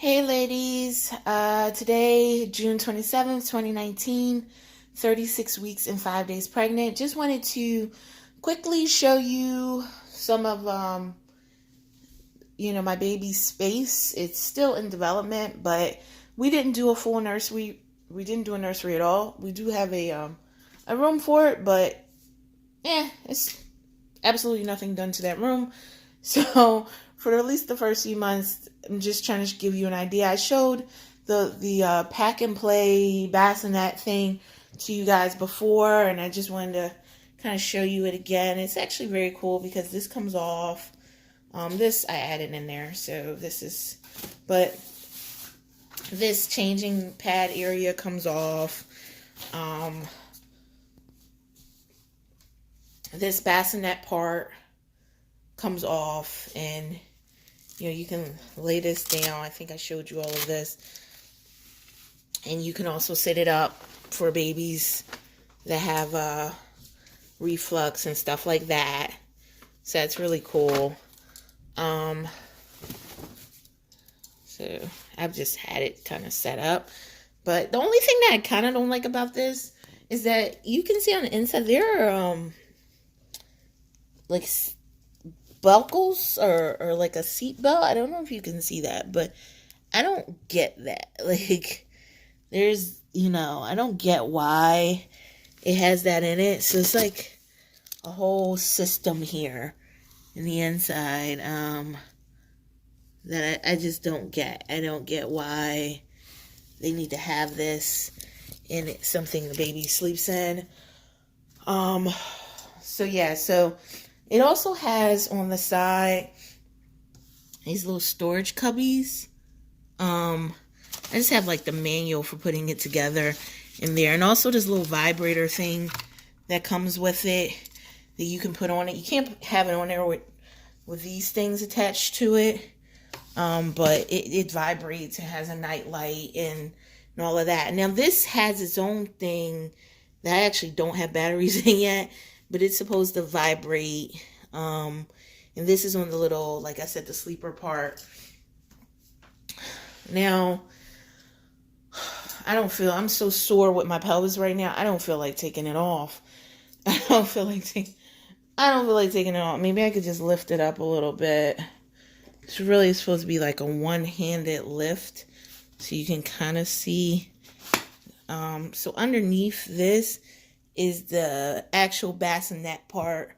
Hey ladies, today, June 27th, 2019, 36 weeks and 5 days pregnant. Just wanted to quickly show you some of, my baby's space. It's still in development, but we didn't do a full nursery. We didn't do a nursery at all. We do have a room for it, but it's absolutely nothing done to that room. So for at least the first few months, I'm just trying to give you an idea. I showed the pack and play bassinet thing to you guys before, and I just wanted to kind of show you it again. It's actually very cool because this comes off. This I added in there, so but this changing pad area comes off. This bassinet part comes off, and you can lay this down. I think I showed you all of this, and you can also set it up for babies that have reflux and stuff like that. So that's really cool. So I've just had it kind of set up, but the only thing that I kind of don't like about this is that you can see on the inside there are like buckles or like a seat belt. I don't know if you can see that, but I don't get that. Like, I don't get why it has that in it. So it's like a whole system here in the inside that I just don't get. I don't get why they need to have this in it, something the baby sleeps in. So it also has on the side these little storage cubbies. I just have like the manual for putting it together in there, and also this little vibrator thing that comes with it that you can put on it. You can't have it on there with these things attached to it, but it vibrates. It has a night light and all of that. Now this has its own thing that I actually don't have batteries in yet, but it's supposed to vibrate. And this is on the little, like I said, the sleeper part. Now, I'm so sore with my pelvis right now. I don't feel like taking it off. I don't feel like taking it off. Maybe I could just lift it up a little bit. It's really supposed to be like a one-handed lift, so you can kind of see. So underneath this is the actual bassinet part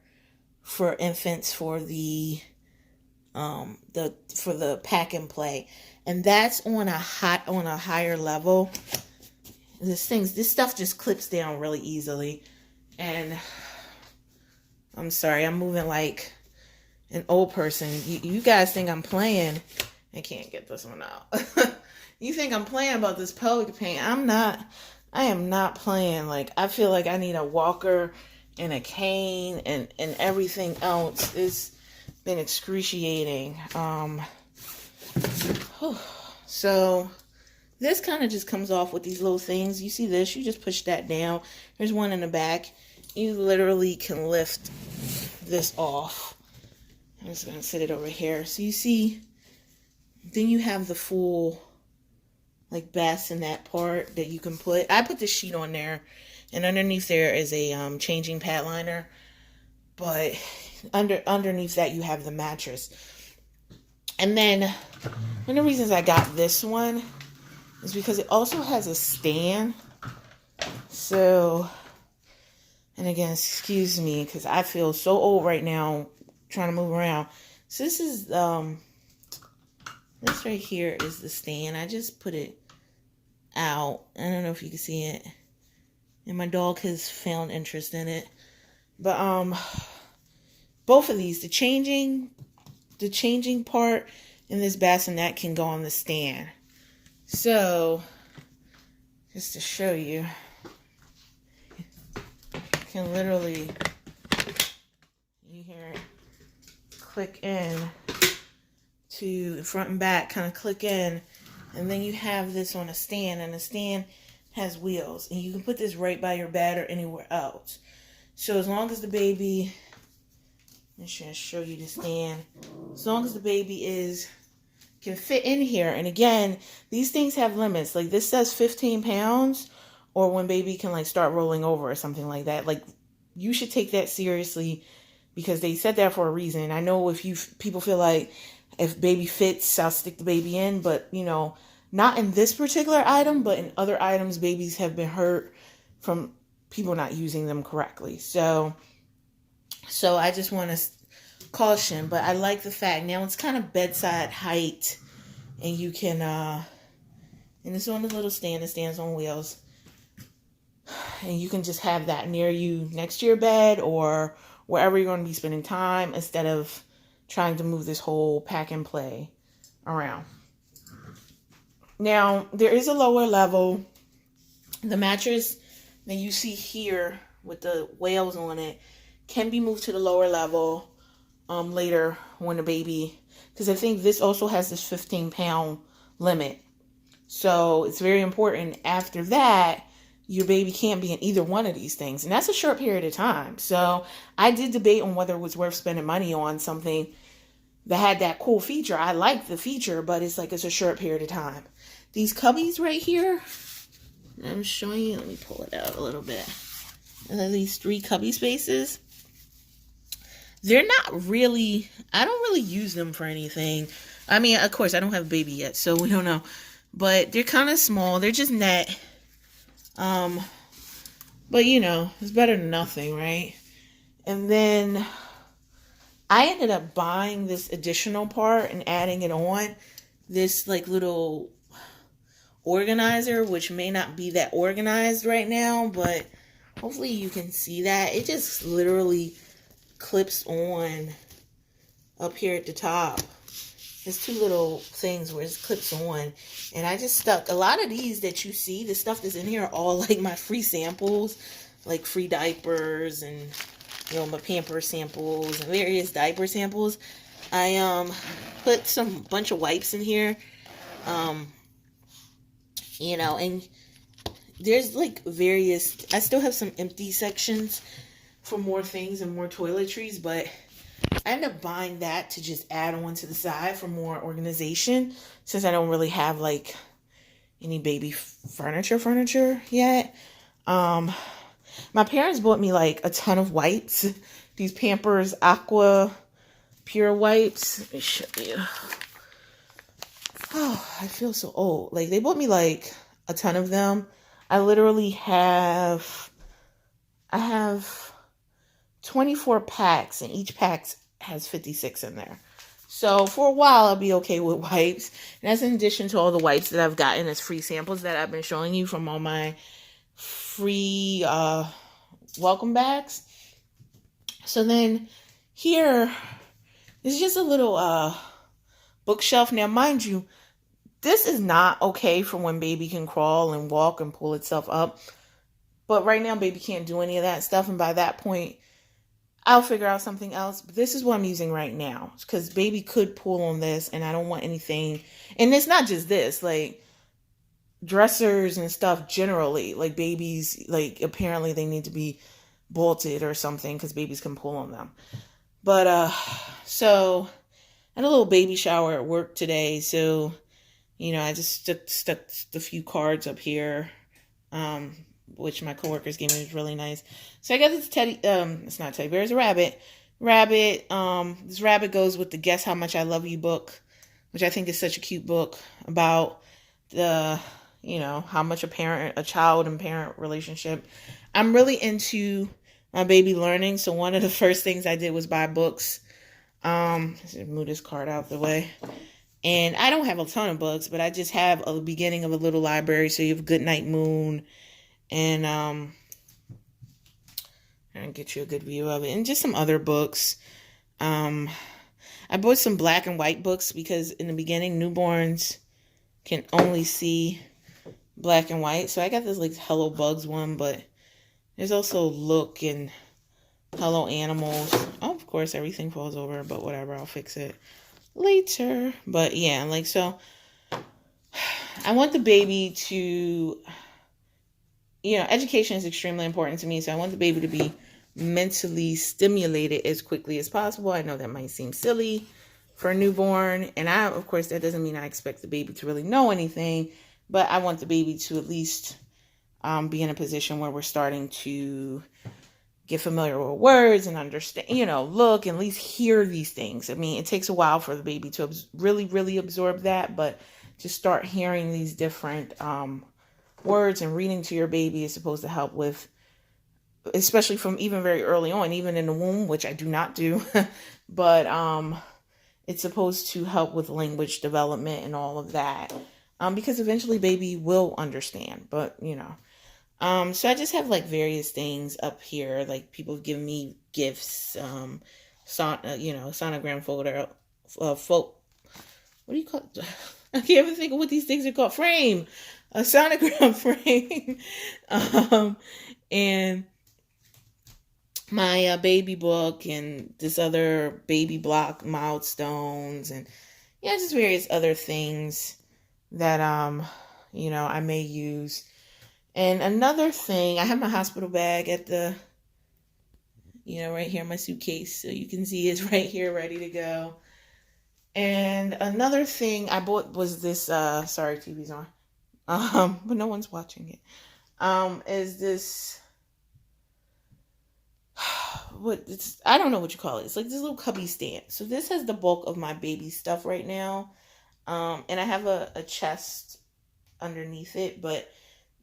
for infants for the pack and play, and that's on a higher level. This stuff just clips down really easily, and I'm sorry, I'm moving like an old person. You guys think I'm playing. I can't get this one out. You think I'm playing about this pelvic pain. I'm not. I am not playing. Like, I feel like I need a walker and a cane and everything else. It's been excruciating. So this kind of just comes off with these little things. You see this? You just push that down. There's one in the back. You literally can lift this off. I'm just going to set it over here. So you see, then you have the full like bassinet part that you can put. I put the sheet on there, and underneath there is a changing pad liner. But underneath that you have the mattress. And then one of the reasons I got this one is because it also has a stand. So, and again, excuse me, because I feel so old right now trying to move around. So this is this right here is the stand. I just put it out. I don't know if you can see it. And my dog has found interest in it. But both of these, the changing part in this bassinet can go on the stand. So just to show you, you can literally, you hear it click in to front and back, kind of click in, and then you have this on a stand, and the stand has wheels, and you can put this right by your bed or anywhere else. So as long as the baby, I'm just going to show you the stand. As long as the baby is can fit in here. And again, these things have limits. Like this says 15 pounds, or when baby can like start rolling over or something like that. Like you should take that seriously, because they said that for a reason. I know if people feel like if baby fits, I'll stick the baby in, but you know, not in this particular item, but in other items, babies have been hurt from people not using them correctly. So I just want to caution, but I like the fact now it's kind of bedside height, and you can and it's on a little stand. It stands on wheels, and you can just have that near you next to your bed or wherever you're going to be spending time, instead of trying to move this whole pack and play around. Now there is a lower level. The mattress that you see here with the whales on it can be moved to the lower level later when the baby, because I think this also has this 15-pound limit. So it's very important after that your baby can't be in either one of these things, and that's a short period of time. So I did debate on whether it was worth spending money on something that had that cool feature. I like the feature, but it's a short period of time. These cubbies right here, I'm showing you, let me pull it out a little bit. And then these 3 cubby spaces, they're not really, I don't really use them for anything. I mean, of course, I don't have a baby yet, so we don't know. But they're kind of small. They're just net. But you know, it's better than nothing, right? And then I ended up buying this additional part and adding it on. This like little organizer, which may not be that organized right now, but hopefully you can see that. It just literally clips on up here at the top. There's 2 little things where it clips on, and I just stuck a lot of these that you see, the stuff that's in here, are all like my free samples, like free diapers and, you know, my Pampers samples and various diaper samples. I put some bunch of wipes in here, you know, and there's like various, I still have some empty sections for more things and more toiletries, but I ended up buying that to just add on to the side for more organization, since I don't really have like any baby furniture yet. My parents bought me like a ton of wipes, these Pampers Aqua Pure wipes. Let me show you. Oh, I feel so old. Like they bought me like a ton of them. I literally have 24 packs, and each pack has 56 in there. So for a while, I'll be okay with wipes. And that's in addition to all the wipes that I've gotten as free samples that I've been showing you from all my free welcome bags. So then here is just a little bookshelf. Now, mind you, this is not okay for when baby can crawl and walk and pull itself up. But right now, baby can't do any of that stuff. And by that point, I'll figure out something else. But this is what I'm using right now, because baby could pull on this, and I don't want anything. And it's not just this, like dressers and stuff generally, like babies, like apparently they need to be bolted or something because babies can pull on them. But so I had a little baby shower at work today, so you know, I just stuck a few cards up here, which my coworkers gave me. It was really nice. So I got this teddy, it's not a teddy bear, it's a rabbit. This rabbit goes with the Guess How Much I Love You book, which I think is such a cute book about the, you know, how much a child and parent relationship. I'm really into my baby learning, so one of the first things I did was buy books. Let's move this card out the way. And I don't have a ton of books, but I just have a beginning of a little library. So you have Goodnight Moon, and and get you a good view of it, and just some other books. I bought some black and white books because in the beginning, newborns can only see black and white. So I got this like Hello Bugs one, but there's also Look and Hello Animals. Oh, of course, everything falls over, but whatever, I'll fix it later. But yeah, like, so I want the baby to, you know, education is extremely important to me, so I want the baby to be mentally stimulated as quickly as possible. I know that might seem silly, for a newborn. And of course, that doesn't mean I expect the baby to really know anything, but I want the baby to at least be in a position where we're starting to get familiar with words and understand, look and at least hear these things. I mean, it takes a while for the baby to really, really absorb that, but to start hearing these different words and reading to your baby is supposed to help with, especially from even very early on, even in the womb, which I do not do, but it's supposed to help with language development and all of that, because eventually baby will understand, but so I just have like various things up here, like people have given me gifts, sonogram folder, what do you call it? I can't even think of what these things are called. Frame, a sonogram frame, and my baby book and this other baby block milestones and just various other things that I may use. And another thing, I have my hospital bag at the right here in my suitcase, so you can see it's right here ready to go. And another thing I bought was this sorry, TV's on, but no one's watching it, is this I don't know what you call it. It's like this little cubby stand. So this has the bulk of my baby stuff right now, and I have a chest underneath it, but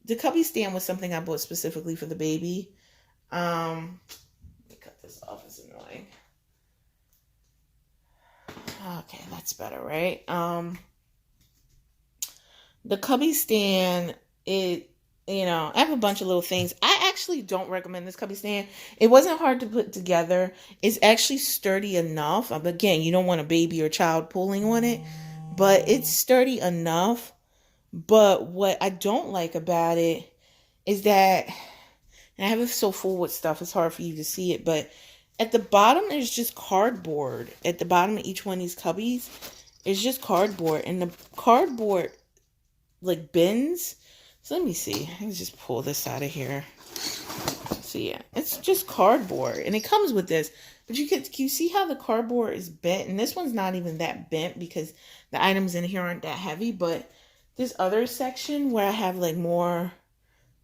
the cubby stand was something I bought specifically for the baby. Let me cut this off, it's annoying. Okay, that's better, right? The cubby stand, I have a bunch of little things. I actually don't recommend this cubby stand. It wasn't hard to put together. It's actually sturdy enough. Again, you don't want a baby or child pulling on it, but it's sturdy enough. But what I don't like about it is that, and I have it so full with stuff, it's hard for you to see it, but at the bottom, there's just cardboard. At the bottom of each one of these cubbies, it's just cardboard. And the cardboard, like, bends. So let me see. I can just pull this out of here. So yeah, it's just cardboard. And it comes with this. But can you see how the cardboard is bent? And this one's not even that bent because the items in here aren't that heavy. But this other section where I have, like, more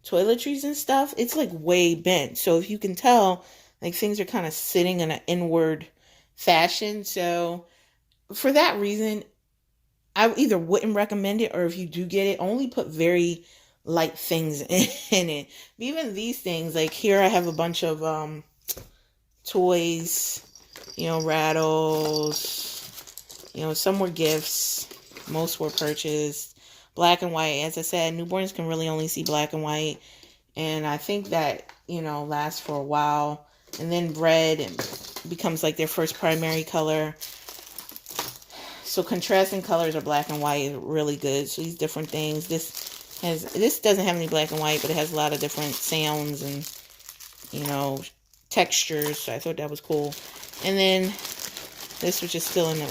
toiletries and stuff, it's, like, way bent. So if you can tell, like, things are kind of sitting in an inward fashion. So for that reason, I either wouldn't recommend it, or if you do get it, only put very light things in it. Even these things, like here I have a bunch of toys, rattles, some were gifts, most were purchased. Black and white, as I said, newborns can really only see black and white, and I think that lasts for a while. And then red becomes like their first primary color. So contrasting colors are black and white is really good. So these different things. This doesn't have any black and white, but it has a lot of different sounds and textures. So I thought that was cool. And then this, which is still in the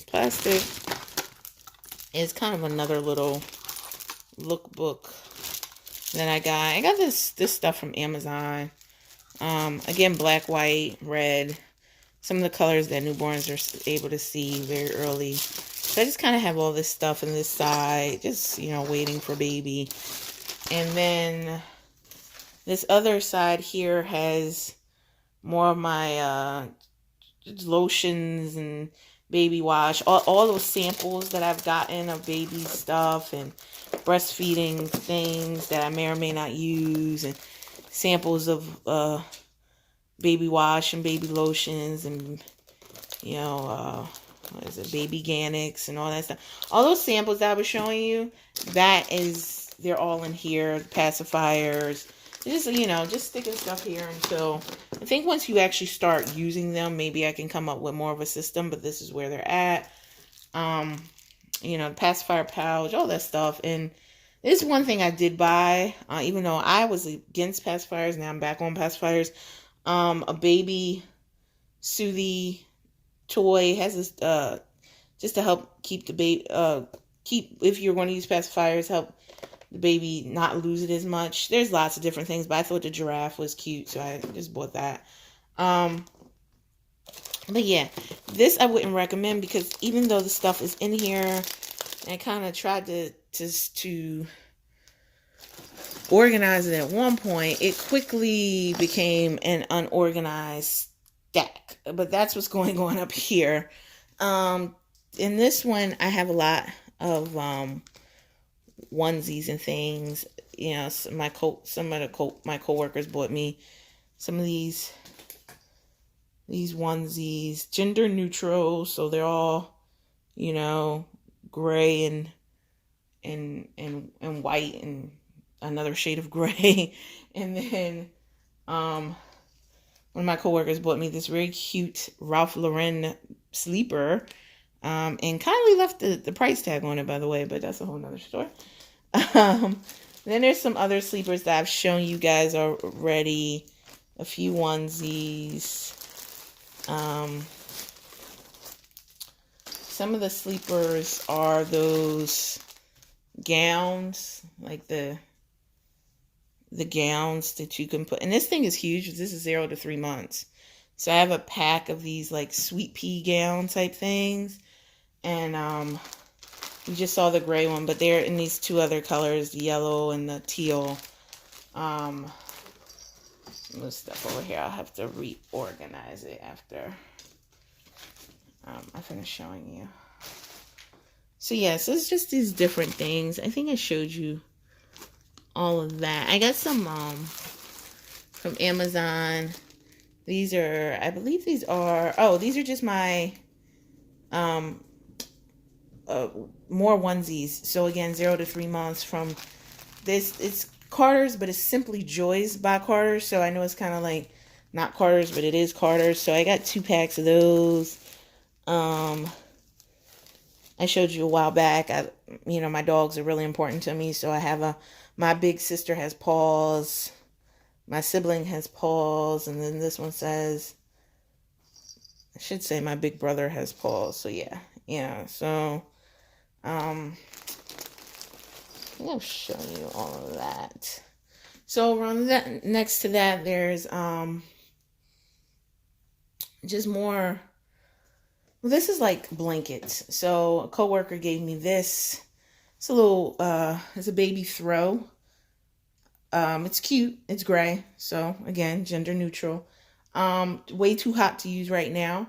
plastic, is kind of another little lookbook that I got. I got this stuff from Amazon. Again, black, white, red, some of the colors that newborns are able to see very early. So I just kind of have all this stuff on this side, just, waiting for baby. And then this other side here has more of my lotions and baby wash, all those samples that I've gotten of baby stuff and breastfeeding things that I may or may not use, and samples of baby wash and baby lotions and baby Ganix and all that stuff. All those samples that I was showing you, they're all in here. The pacifiers, just sticking stuff here until I think once you actually start using them, maybe I can come up with more of a system, but this is where they're at. The pacifier pouch, all that stuff. And this is one thing I did buy, even though I was against pacifiers. Now I'm back on pacifiers. A baby Soothy toy has this, just to help keep the baby, if you're going to use pacifiers, help the baby not lose it as much. There's lots of different things, but I thought the giraffe was cute, so I just bought that. But yeah, this I wouldn't recommend, because even though the stuff is in here, and I kind of tried to organize it at one point, it quickly became an unorganized stack. But that's what's going on up here. In this one, I have a lot of onesies and things. You know, my coworkers bought me some of these onesies, gender neutral, so they're all, you know, gray and white and another shade of gray. And then one of my coworkers bought me this very cute Ralph Lauren sleeper, and kindly left the price tag on it, by the way, but that's a whole nother story. Then there's some other sleepers that I've shown you guys already, a few onesies. Some of the sleepers are those gowns, like the gowns that you can put, and this thing is huge. This is 0 to 3 months. So I have a pack of these like sweet pea gown type things, and you just saw the gray one, but they're in these two other colors, the yellow and the teal. Move stuff over here. I'll have to reorganize it after I finish showing you. So yeah, so it's just these different things. I think I showed you all of that. I got some from Amazon. These are, I believe these are, oh, these are just my more onesies. So again, 0 to 3 months from this. It's Carter's, but it's Simply Joys by Carter's. So I know it's kind of like not Carter's, but it is Carter's. So I got 2 packs of those. I showed you a while back. My dogs are really important to me. So I have my big sister has paws. My sibling has paws. And then this one says, I should say my big brother has paws. So yeah. So, I'll show you all of that. So around that, next to that, there's just more. Well, this is like blankets. So a coworker gave me this. It's a little, it's a baby throw. It's cute. It's gray. So again, gender neutral. Way too hot to use right now.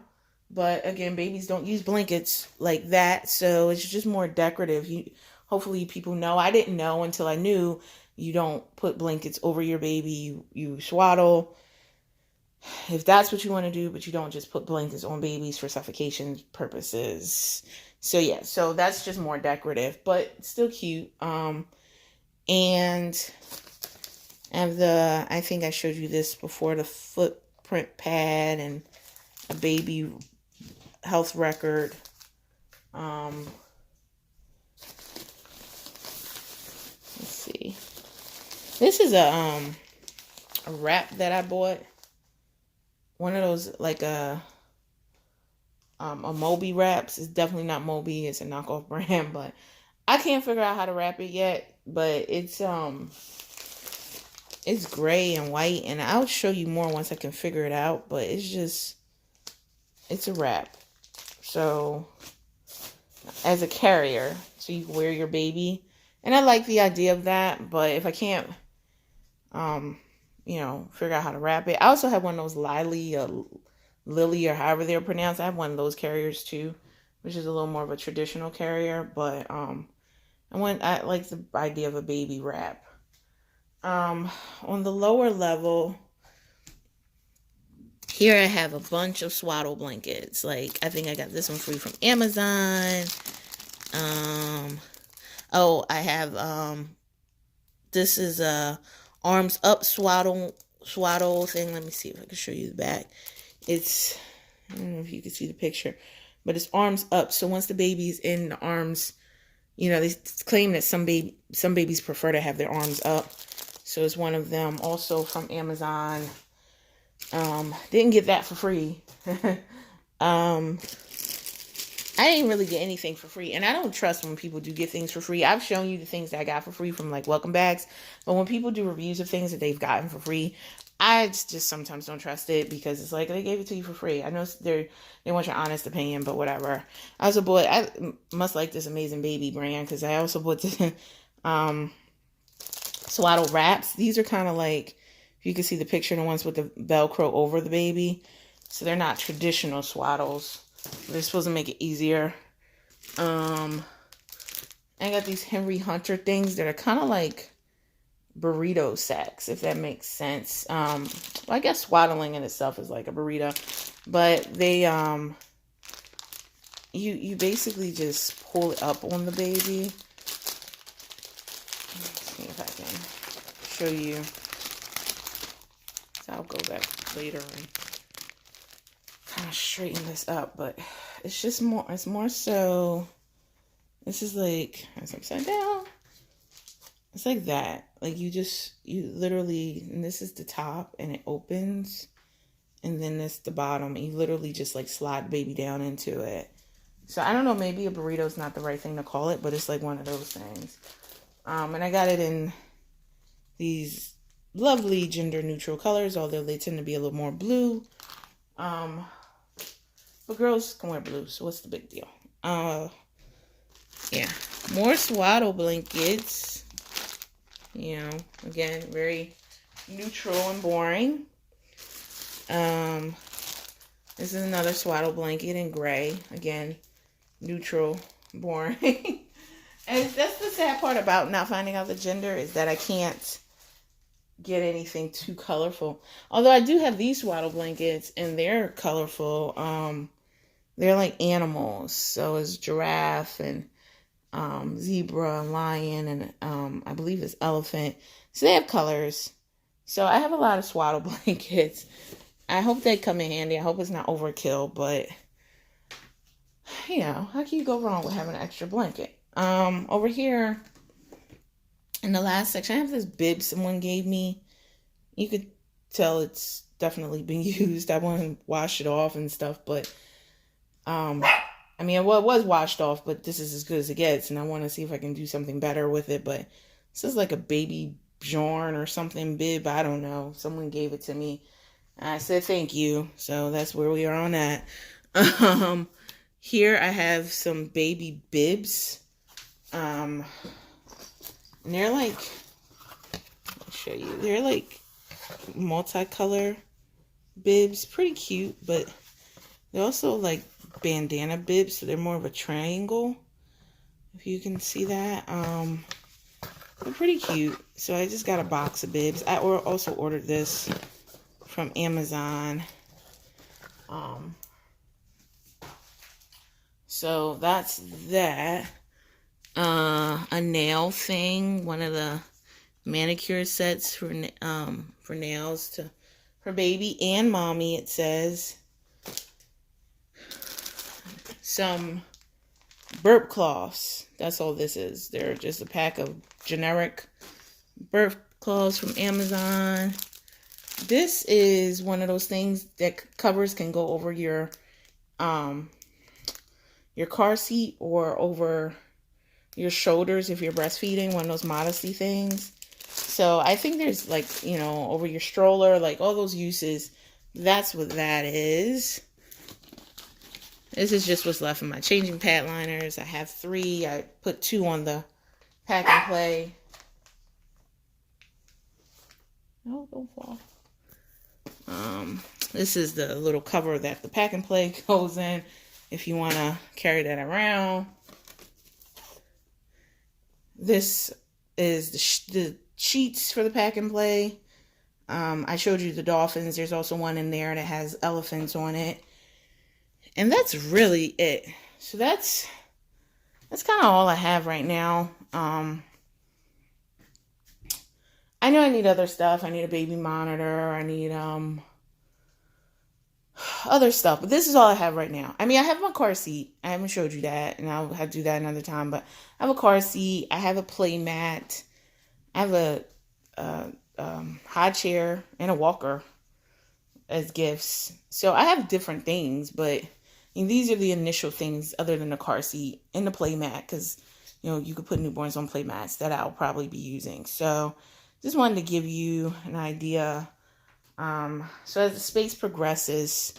But again, babies don't use blankets like that. So it's just more decorative. Hopefully people know. I didn't know until I knew you don't put blankets over your baby. You swaddle, if that's what you want to do, but you don't just put blankets on babies for suffocation purposes. So yeah, so that's just more decorative, but still cute. And I have I think I showed you this before, the footprint pad and a baby health record. Let's see. This is a wrap that I bought. One of those, like a Moby wraps. It's definitely not Moby. It's a knockoff brand, but I can't figure out how to wrap it yet. But it's gray and white, and I'll show you more once I can figure it out. But it's a wrap. So as a carrier, so you can wear your baby, and I like the idea of that. But if I can't, figure out how to wrap it. I also have one of those Lily or however they're pronounced. I have one of those carriers too, which is a little more of a traditional carrier. But I like the idea of a baby wrap. On the lower level, here I have a bunch of swaddle blankets. Like, I think I got this one free from Amazon. I have this is a arms up swaddle thing. Let me see if I can show you the back. I don't know if you can see the picture, but it's arms up. So once the baby's in the arms, they claim that some babies prefer to have their arms up. So it's one of them. Also from Amazon. Didn't get that for free. I didn't really get anything for free, and I don't trust when people do get things for free. I've shown you the things that I got for free from like welcome bags, but when people do reviews of things that they've gotten for free, I just sometimes don't trust it because it's like they gave it to you for free. I know they want your honest opinion, but whatever. I also bought, I must like this Amazing Baby brand because I also bought the swaddle wraps. These are kind of like, if you can see the picture, the ones with the Velcro over the baby. So they're not traditional swaddles. They're supposed to make it easier. I got these Henry Hunter things that are kind of like burrito sacks, if that makes sense. Well, I guess swaddling in itself is like a burrito, but they you basically just pull it up on the baby. Let's see if I can show you. So I'll go back later and kind of straighten this up, but it's just more, it's more so, this is like, it's upside down. It's like that. Like you literally, and this is the top and it opens, and then this the bottom. You literally just like slide baby down into it. So I don't know, maybe a burrito is not the right thing to call it, but it's like one of those things. And I got it in these lovely gender neutral colors, although they tend to be a little more blue. But girls can wear blue, so what's the big deal? Yeah, more swaddle blankets. You know, again, very neutral and boring. This is another swaddle blanket in gray. Again, neutral, boring. And that's the sad part about not finding out the gender, is that I can't get anything too colorful. Although I do have these swaddle blankets and they're colorful. They're like animals. So it's giraffe and zebra and lion and I believe it's elephant. So they have colors. So I have a lot of swaddle blankets. I hope they come in handy. I hope it's not overkill, but you know, how can you go wrong with having an extra blanket? Over here in the last section, I have this bib someone gave me. You could tell it's definitely been used. I want to wash it off and stuff, but I mean, well, it was washed off, but this is as good as it gets, and I want to see if I can do something better with it. But this is like a baby Bjorn or something bib. I don't know. Someone gave it to me. I said thank you. So that's where we are on that. Here I have some baby bibs. And they're like, I'll show you. They're like multicolor bibs. Pretty cute, but they're also like bandana bibs, so they're more of a triangle, if you can see that. They're pretty cute. So I just got a box of bibs. I also ordered this from Amazon. So that's that. A nail thing, one of the manicure sets for nails for baby and mommy, it says. Some burp cloths. That's all this is. They're just a pack of generic burp cloths from Amazon. This is one of those things that covers can go over your car seat or over your shoulders if you're breastfeeding, one of those modesty things. So I think there's like, you know, over your stroller, like all those uses. That's what that is. This is just what's left of my changing pad liners. I have 3. I put 2 on the pack and play. No, don't fall. This is the little cover that the pack and play goes in if you want to carry that around. This is the sheets for the pack and play. I showed you the dolphins. There's also one in there that has elephants on it. And that's really it. So that's kind of all I have right now. I know I need other stuff. I need a baby monitor. I need other stuff. But this is all I have right now. I mean, I have my car seat. I haven't showed you that. And I'll have to do that another time. But I have a car seat. I have a play mat. I have a high chair and a walker as gifts. So I have different things. But and these are the initial things other than the car seat and the play mat. Because, you know, you could put newborns on play mats that I'll probably be using. So just wanted to give you an idea So as the space progresses,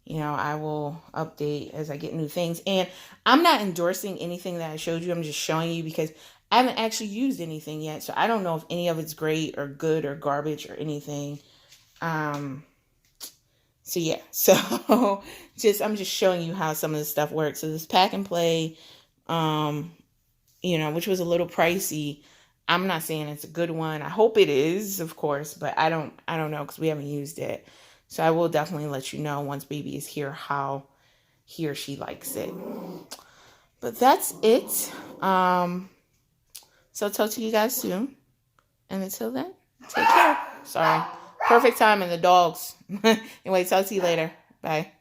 you know, I will update as I get new things. And I'm not endorsing anything that I showed you. I'm just showing you because I haven't actually used anything yet. So I don't know if any of it's great or good or garbage or anything. So yeah, so I'm just showing you how some of the stuff works. So this pack and play, you know, which was a little pricey. I'm not saying it's a good one. I hope it is, of course, but I don't know because we haven't used it. So I will definitely let you know once baby is here how he or she likes it. But that's it. So I'll talk to you guys soon. And until then, take care. Sorry. Perfect time and the dogs. Anyway, talk to you later. Bye.